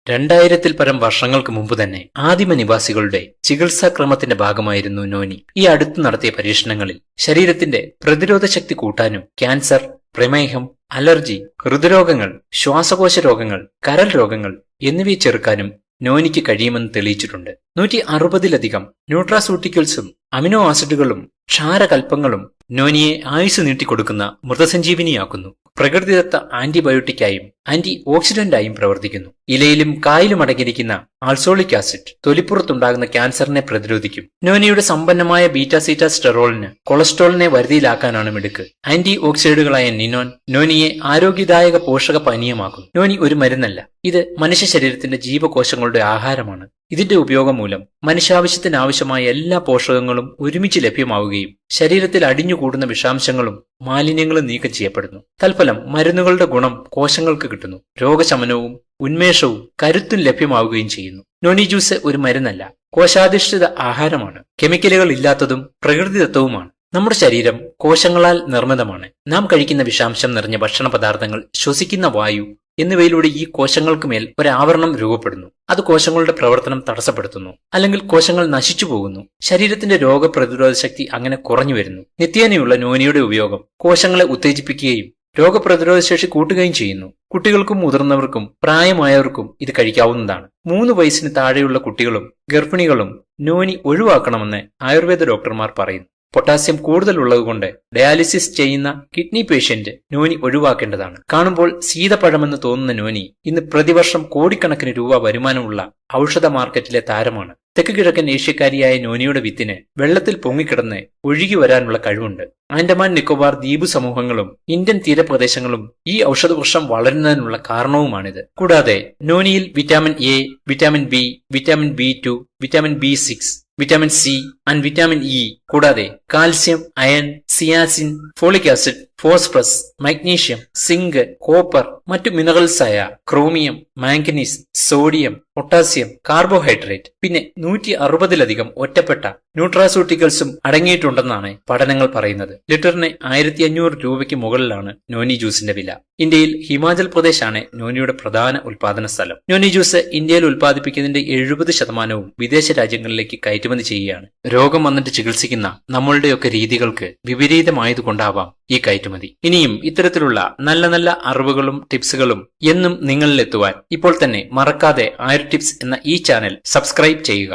2000-ൽ പരം വർഷങ്ങൾക്ക് മുമ്പ് തന്നെ ആദിമ നിവാസികളുടെ ചികിത്സാക്രമത്തിന്റെ ഭാഗമായിരുന്നു നോനി. ഈ അടുത്ത് നടത്തിയ പരീക്ഷണങ്ങളിൽ ശരീരത്തിന്റെ പ്രതിരോധ ശക്തി കൂട്ടാനും ക്യാൻസർ, പ്രമേഹം, അലർജി, ഹൃദ്രോഗങ്ങൾ, ശ്വാസകോശ രോഗങ്ങൾ, കരൾ രോഗങ്ങൾ എന്നിവയെ ചെറുക്കാനും നോനിക്ക് കഴിയുമെന്ന് തെളിയിച്ചിട്ടുണ്ട്. 160-ലധികം ന്യൂട്രാസ്യൂട്ടിക്കൽസും അമിനോ ആസിഡുകളും ക്ഷാരകൽപ്പങ്ങളും നോനിയെ ആയുസ് നീട്ടിക്കൊടുക്കുന്ന മൃതസഞ്ജീവിനിയാക്കുന്നു. പ്രകൃതിദത്ത ആന്റിബയോട്ടിക്കായും ആന്റി ഓക്സിഡന്റായും പ്രവർത്തിക്കുന്നു. ഇലയിലും കായിലും അടങ്ങിയിരിക്കുന്ന ആൾസോളിക് ആസിഡ് തൊലിപ്പുറത്തുണ്ടാകുന്ന ക്യാൻസറിനെ പ്രതിരോധിക്കും. നോനിയുടെ സമ്പന്നമായ ബീറ്റാസീറ്റാസ്റ്റെറോളിന് കൊളസ്ട്രോളിനെ വരുതിയിലാക്കാനാണ് മിടുക്ക്. ആന്റി ഓക്സൈഡുകളായ നിനോൻ നോനിയെ ആരോഗ്യദായക പോഷക പാനീയമാക്കുന്നു. നോനി ഒരു മരുന്നല്ല, ഇത് മനുഷ്യ ശരീരത്തിന്റെ ജീവകോശങ്ങളുടെ ആഹാരമാണ്. ഇതിന്റെ ഉപയോഗം മൂലം മനുഷ്യാവശ്യത്തിനാവശ്യമായ എല്ലാ പോഷകങ്ങളും ഒരുമിച്ച് ലഭ്യമാവുകയും ശരീരത്തിൽ അടിഞ്ഞുകൂടുന്ന വിഷാംശങ്ങളും മാലിന്യങ്ങളും നീക്കം ചെയ്യപ്പെടുന്നു. തൽഫലം മരുന്നുകളുടെ ഗുണം കോശങ്ങൾക്ക് കിട്ടുന്നു. രോഗശമനവും ഉന്മേഷവും കരുത്തും ലഭ്യമാവുകയും ചെയ്യുന്നു. നോനി ജ്യൂസ് ഒരു മരുന്നല്ല, കോശാധിഷ്ഠിത ആഹാരമാണ്. കെമിക്കലുകൾ ഇല്ലാത്തതും പ്രകൃതിദത്തവുമാണ്. നമ്മുടെ ശരീരം കോശങ്ങളാൽ നിർമ്മിതമാണ്. നാം കഴിക്കുന്ന വിഷാംശം നിറഞ്ഞ ഭക്ഷണ പദാർത്ഥങ്ങൾ, ശ്വസിക്കുന്ന വായു എന്നിവയിലൂടെ ഈ കോശങ്ങൾക്ക് മേൽ ഒരാവരണം രൂപപ്പെടുന്നു. അത് കോശങ്ങളുടെ പ്രവർത്തനം തടസ്സപ്പെടുത്തുന്നു, അല്ലെങ്കിൽ കോശങ്ങൾ നശിച്ചു പോകുന്നു. ശരീരത്തിന്റെ രോഗപ്രതിരോധ ശക്തി അങ്ങനെ കുറഞ്ഞു വരുന്നു. നിത്യേനയുള്ള നോനിയുടെ ഉപയോഗം കോശങ്ങളെ ഉത്തേജിപ്പിക്കുകയും രോഗപ്രതിരോധ ശേഷി കൂട്ടുകയും ചെയ്യുന്നു. കുട്ടികൾക്കും മുതിർന്നവർക്കും പ്രായമായവർക്കും ഇത് കഴിക്കാവുന്നതാണ്. 3 വയസ്സിന് താഴെയുള്ള കുട്ടികളും ഗർഭിണികളും നോനി ഒഴിവാക്കണമെന്ന് ആയുർവേദ ഡോക്ടർമാർ പറയുന്നു. പൊട്ടാസ്യം കൂടുതലുള്ളതുകൊണ്ട് ഡയാലിസിസ് ചെയ്യുന്ന കിഡ്നി പേഷ്യന്റ് നോനി ഒഴിവാക്കേണ്ടതാണ്. കാണുമ്പോൾ സീതപ്പഴമെന്ന് തോന്നുന്ന നോനി ഇന്ന് പ്രതിവർഷം കോടിക്കണക്കിന് രൂപ വരുമാനമുള്ള ഔഷധ മാർക്കറ്റിലെ താരമാണ്. തെക്ക് കിഴക്കൻ ഏഷ്യക്കാരിയായ നോനിയുടെ വിത്തിന് വെള്ളത്തിൽ പൊങ്ങിക്കിടന്ന് ഒഴുകി വരാനുള്ള കഴിവുണ്ട്. ആൻഡമാൻ നിക്കോബാർ ദ്വീപ് സമൂഹങ്ങളും ഇന്ത്യൻ തീരപ്രദേശങ്ങളും ഈ ഔഷധവൃക്ഷം വളരുന്നതിനുള്ള കാരണവുമാണിത്. കൂടാതെ നോനിയിൽ vitamin A, vitamin B, vitamin B2, vitamin B6, vitamin C and vitamin E, കൂടാതെ calcium, iron, niacin, folic acid, phosphorus, magnesium, zinc, copper, മറ്റു മിനറൽസായ chromium, manganese, sodium, potassium, carbohydrate, പിന്നെ 160-ലധികം ഒറ്റപ്പെട്ട ന്യൂട്രാസ്യൂട്ടിക്കൽസും അടങ്ങിയിട്ടുണ്ടെന്നാണ് പഠനങ്ങൾ പറയുന്നത്. ലിറ്ററിന് 1500 രൂപയ്ക്ക് മുകളിലാണ് നോനി ജ്യൂസിന്റെ വില. ഇന്ത്യയിൽ ഹിമാചൽ പ്രദേശാണ് നോനിയുടെ പ്രധാന ഉൽപാദന സ്ഥലം. നോനി ജ്യൂസ് ഇന്ത്യയിൽ ഉൽപ്പാദിപ്പിക്കുന്നതിന്റെ 70% വിദേശ രാജ്യങ്ങളിലേക്ക് കയറ്റുമതി ചെയ്യുകയാണ്. രോഗം വന്നിട്ട് ചികിത്സിക്കുന്ന നമ്മളുടെയൊക്കെ രീതികൾക്ക് വിപരീതമായതുകൊണ്ടാവാം ഈ കയറ്റുമതി. ഇനിയും ഇത്തരത്തിലുള്ള നല്ല നല്ല അറിവുകളും ടിപ്സുകളും എന്നും നിങ്ങളിലെത്തുവാൻ ഇപ്പോൾ തന്നെ മറക്കാതെ ആയുർ ടിപ്സ് എന്ന ഈ ചാനൽ സബ്സ്ക്രൈബ് ചെയ്യുക.